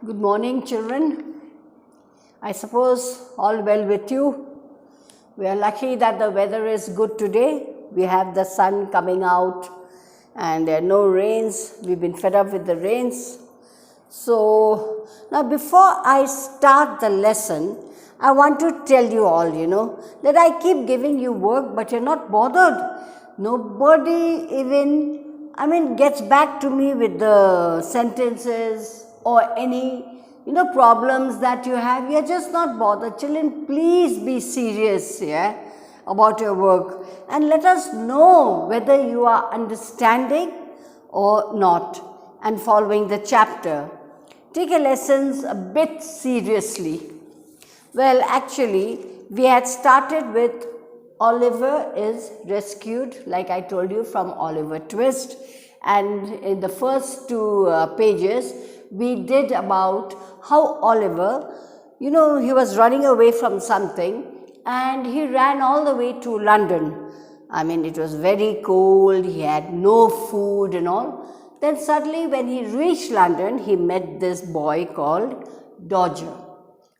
Good morning, children. I suppose all well with you. We are lucky that the weather is good today. We have the sun coming out and there are no rains. We've been fed up with the rains. So, now before I start the lesson, I want to tell you all, that I keep giving you work, but you're not bothered. Nobody even gets back to me with the sentences or any, problems that you have. You're just not bothered. Children, please be serious, about your work and let us know whether you are understanding or not and following the chapter. Take your lessons a bit seriously. Well, actually, we had started with Oliver is rescued, like I told you, from Oliver Twist. And in the first two pages, we did about how Oliver, he was running away from something and he ran all the way to London. It was very cold, he had no food and all. Then suddenly when he reached London, he met this boy called Dodger.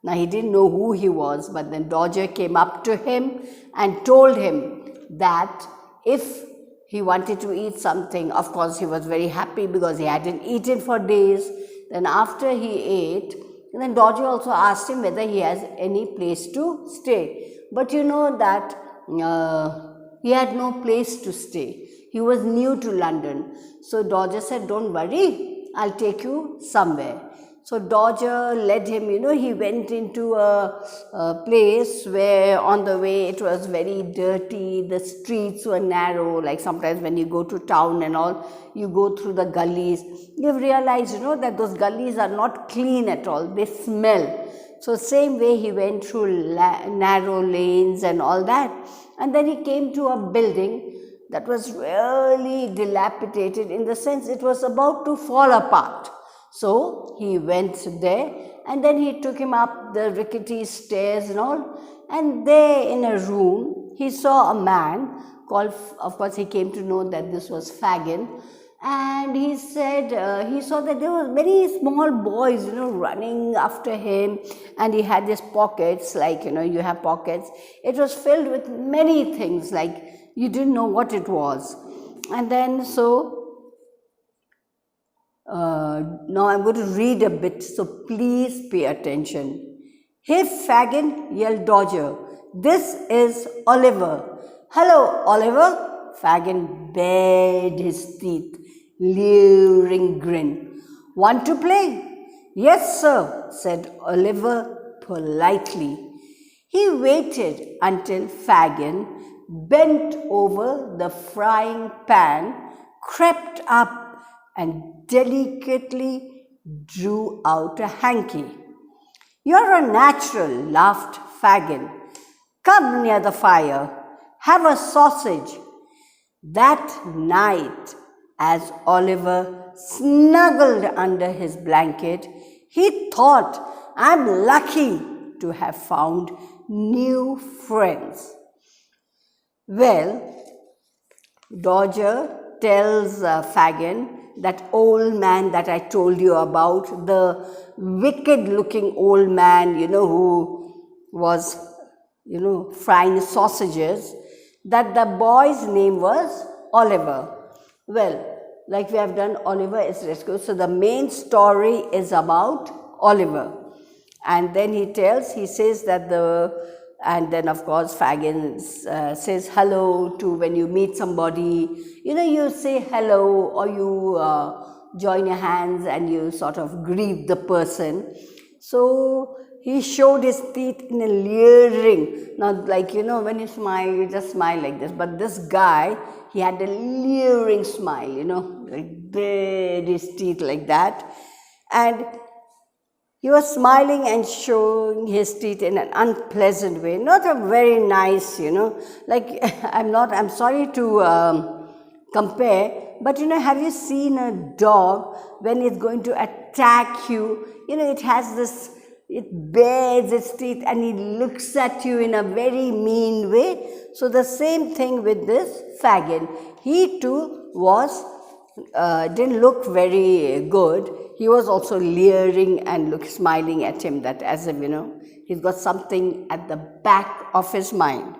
Now, he didn't know who he was, but then Dodger came up to him and told him that if he wanted to eat something, of course, he was very happy because he hadn't eaten for days. Then after he ate, and then Dodger also asked him whether he has any place to stay. But you know that he had no place to stay. He was new to London. So Dodger said, "Don't worry, I'll take you somewhere." So Dodger led him, he went into a place where on the way it was very dirty, the streets were narrow, like sometimes when you go to town and all, you go through the gullies. You've realized, that those gullies are not clean at all, they smell. So same way he went through narrow lanes and all that. And then he came to a building that was really dilapidated, in the sense it was about to fall apart. So he went there and then he took him up the rickety stairs and all, and there in a room he saw a man called, of course he came to know that this was Fagin, and he said he saw that there were many small boys running after him, and he had his pockets, like you have pockets. It was filled with many things, like you didn't know what it was. And then now I'm going to read a bit, so please pay attention. "Hey Fagin," yelled Dodger, "this is Oliver." "Hello, Oliver." Fagin bared his teeth, leering grin. "Want to play?" "Yes, sir," said Oliver politely. He waited until Fagin bent over the frying pan, crept up and delicately drew out a hanky. "You're a natural," laughed Fagin. "Come near the fire. Have a sausage." That night, as Oliver snuggled under his blanket, he thought, "I'm lucky to have found new friends." Well, Dodger tells Fagin, that old man that I told you about, the wicked looking old man, who was, frying sausages, that the boy's name was Oliver. Well, like we have done, Oliver is rescued. So the main story is about Oliver. And then he says that and then of course Fagin says hello to, when you meet somebody, you say hello, or you join your hands and you sort of greet the person. So he showed his teeth in a leering, not like, when you smile, you just smile like this, but this guy, he had a leering smile, like bared his teeth like that, and he was smiling and showing his teeth in an unpleasant way, not a very nice, like I'm sorry to compare, but have you seen a dog when it's going to attack you? It has this, it bares its teeth and it looks at you in a very mean way. So the same thing with this Fagin. He too was didn't look very good. He was also leering and smiling at him, that as if, he's got something at the back of his mind.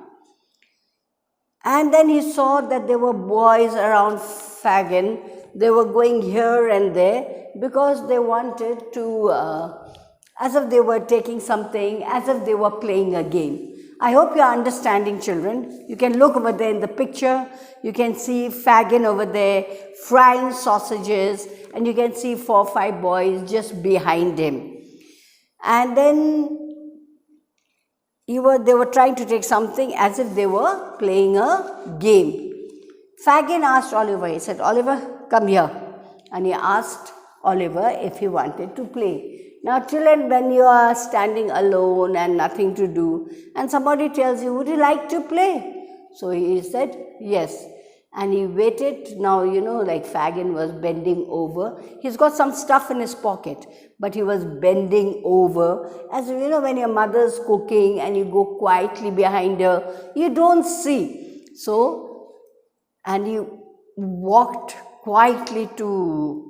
And then he saw that there were boys around Fagin. They were going here and there because they wanted to, as if they were taking something, as if they were playing a game. I hope you are understanding, children. You can look over there in the picture. You can see Fagin over there frying sausages, and you can see 4 or 5 boys just behind him. And then they were trying to take something as if they were playing a game. Fagin asked Oliver, he said, Oliver, come here. And he asked Oliver if he wanted to play. Now, children, when you are standing alone and nothing to do, and somebody tells you, would you like to play? So he said, yes. And he waited. Now, like Fagin was bending over. He's got some stuff in his pocket, but he was bending over. As when your mother's cooking and you go quietly behind her, you don't see. So, and he walked quietly to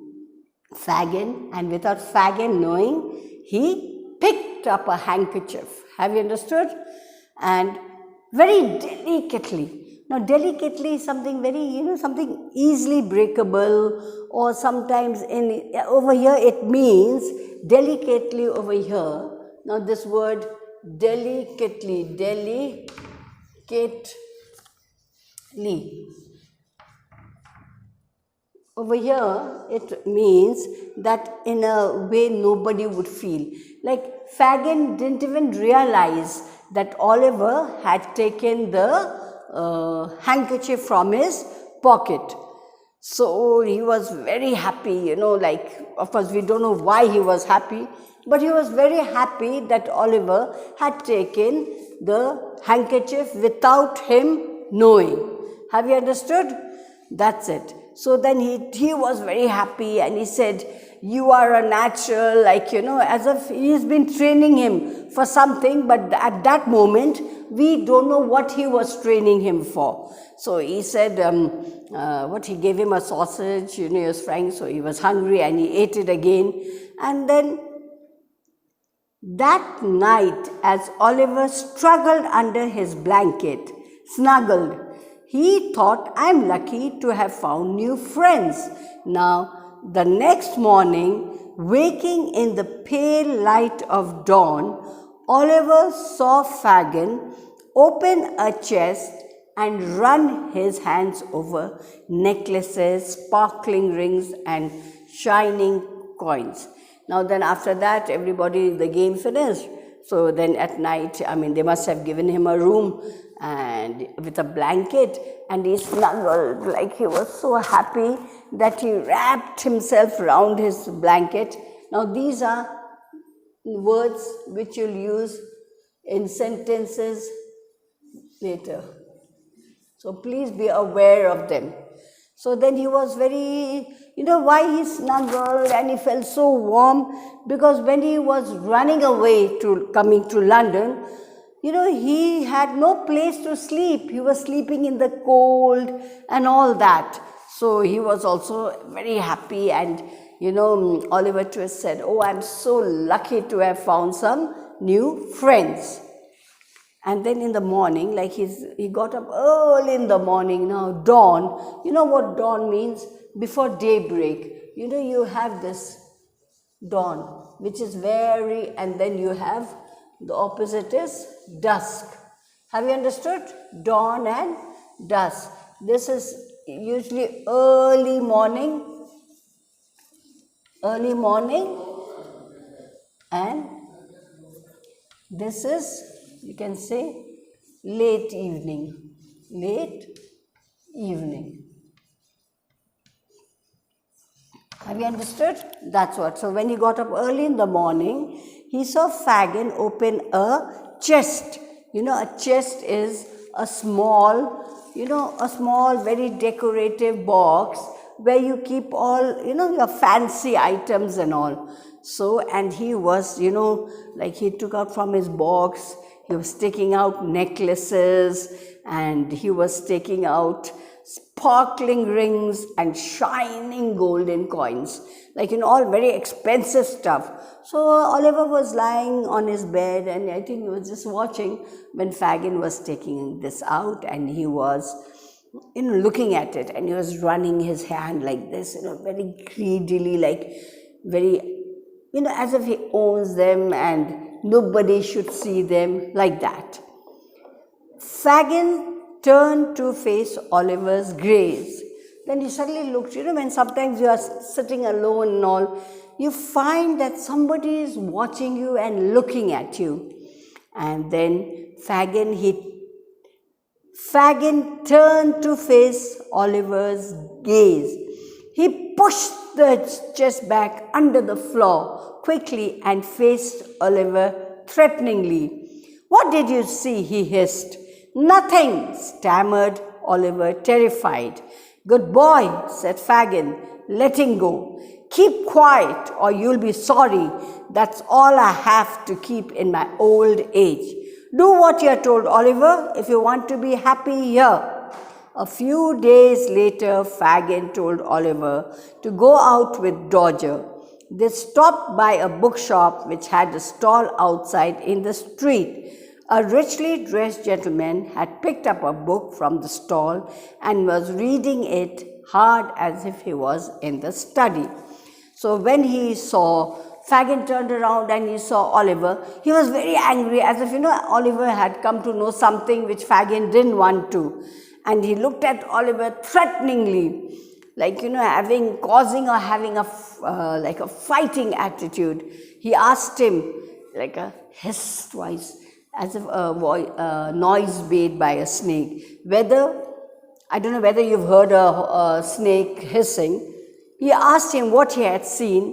Fagin, and without Fagin knowing, he picked up a handkerchief. Have you understood? And very delicately. Now, delicately is something very, something easily breakable, or sometimes over here it means delicately over here. Now, this word delicately. Over here, it means that in a way nobody would feel. Like Fagin didn't even realize that Oliver had taken the handkerchief from his pocket. So he was very happy, of course we don't know why he was happy, but he was very happy that Oliver had taken the handkerchief without him knowing. Have you understood? That's it. So then he was very happy, and he said, you are a natural, as if he's been training him for something, but at that moment, we don't know what he was training him for. So he said, he gave him a sausage, he was frying, so he was hungry, and he ate it again. And then that night, as Oliver struggled under his blanket, snuggled, he thought, I'm lucky to have found new friends. Now, the next morning, waking in the pale light of dawn, Oliver saw Fagin open a chest and run his hands over necklaces, sparkling rings, and shining coins. Now, then after that, the game finished. So then at night, they must have given him a room and with a blanket, and he snuggled, like he was so happy that he wrapped himself around his blanket. Now these are words which you'll use in sentences later. So please be aware of them. So then he was very, why he snuggled and he felt so warm? Because when he was running away coming to London, he had no place to sleep. He was sleeping in the cold and all that. So he was also very happy, and, Oliver Twist said, oh, I'm so lucky to have found some new friends. And then in the morning, he got up early in the morning, now dawn. You know what dawn means? Before daybreak. You have this dawn, which is and then you have the opposite is dusk. Have you understood? Dawn and dusk. This is usually early morning, and this is, you can say, late evening. Have you understood? That's what. So when he got up early in the morning, he saw Fagin open a chest. A chest is a small, very decorative box where you keep all, your fancy items and all. So, and he was, he took out from his box, he was taking out necklaces, and he was taking out sparkling rings and shining golden coins, like all very expensive stuff. So Oliver was lying on his bed, and I think he was just watching when Fagin was taking this out, and he was looking at it, and he was running his hand like this, very greedily, like very, as if he owns them and nobody should see them, like that. Fagin turned to face Oliver's gaze. Then he suddenly looked, when sometimes you are sitting alone and all, you find that somebody is watching you and looking at you. And then Fagin turned to face Oliver's gaze. He pushed the chest back under the floor quickly and faced Oliver threateningly. "What did you see?" he hissed. "Nothing," stammered Oliver, terrified. "Good boy," said Fagin, letting go. "Keep quiet or you'll be sorry. That's all I have to keep in my old age. Do what you're told, Oliver, if you want to be happy here." A few days later, Fagin told Oliver to go out with Dodger. They stopped by a bookshop which had a stall outside in the street. A richly dressed gentleman had picked up a book from the stall and was reading it hard as if he was in the study. So when he saw Fagin turned around and he saw Oliver, he was very angry, as if Oliver had come to know something which Fagin didn't want to. And he looked at Oliver threateningly, like causing or having a fighting attitude. He asked him, like a hiss voice, as if a noise made by a snake, I don't know whether you've heard a snake hissing. He asked him what he had seen,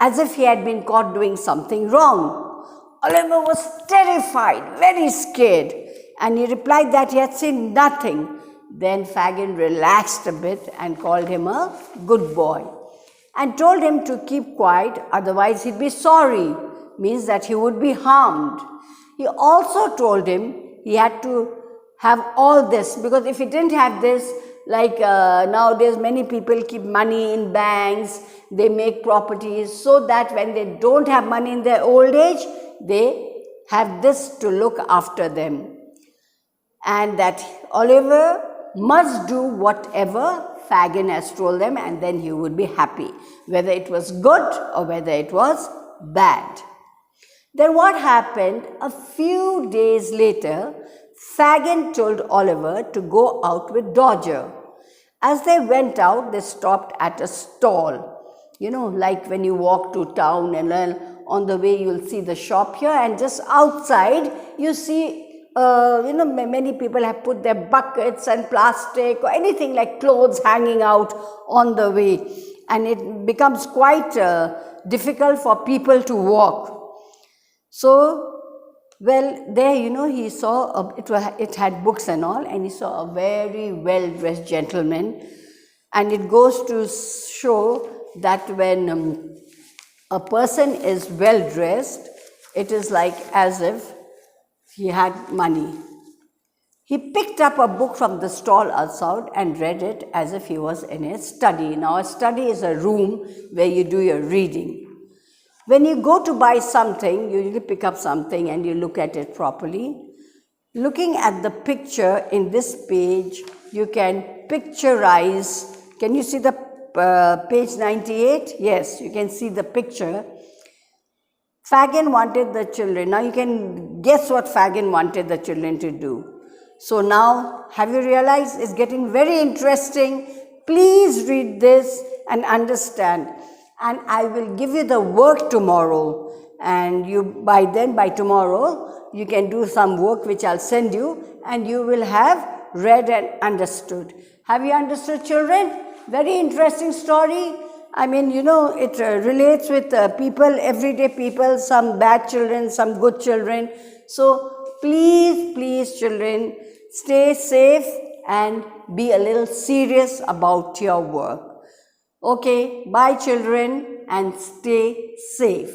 as if he had been caught doing something wrong. Oliver was terrified, very scared, and he replied that he had seen nothing. Then Fagin relaxed a bit and called him a good boy and told him to keep quiet, otherwise he'd be sorry, means that he would be harmed. He also told him he had to have all this, because if he didn't have this, like nowadays many people keep money in banks, they make properties, so that when they don't have money in their old age, they have this to look after them. And that Oliver must do whatever Fagin has told them, and then he would be happy, whether it was good or whether it was bad. Then what happened? A few days later, Fagin told Oliver to go out with Dodger. As they went out, they stopped at a stall. Like when you walk to town and on the way you'll see the shop here, and just outside you see many people have put their buckets and plastic or anything like clothes hanging out on the way, and it becomes quite difficult for people to walk. So, there, he saw, it had books and all, and he saw a very well-dressed gentleman, and it goes to show that when a person is well-dressed, it is like as if he had money. He picked up a book from the stall outside and read it as if he was in a study. Now, a study is a room where you do your reading. When you go to buy something, you usually pick up something and you look at it properly. Looking at the picture in this page, you can picturize. Can you see the page 98? Yes, you can see the picture. Fagin wanted the children. Now you can guess what Fagin wanted the children to do. So now, have you realized it's getting very interesting? Please read this and understand. And I will give you the work tomorrow. And by tomorrow, you can do some work which I'll send you, and you will have read and understood. Have you understood, children? Very interesting story. I mean, it relates with people, everyday people, some bad children, some good children. So please, children, stay safe and be a little serious about your work. Okay, bye children, and stay safe.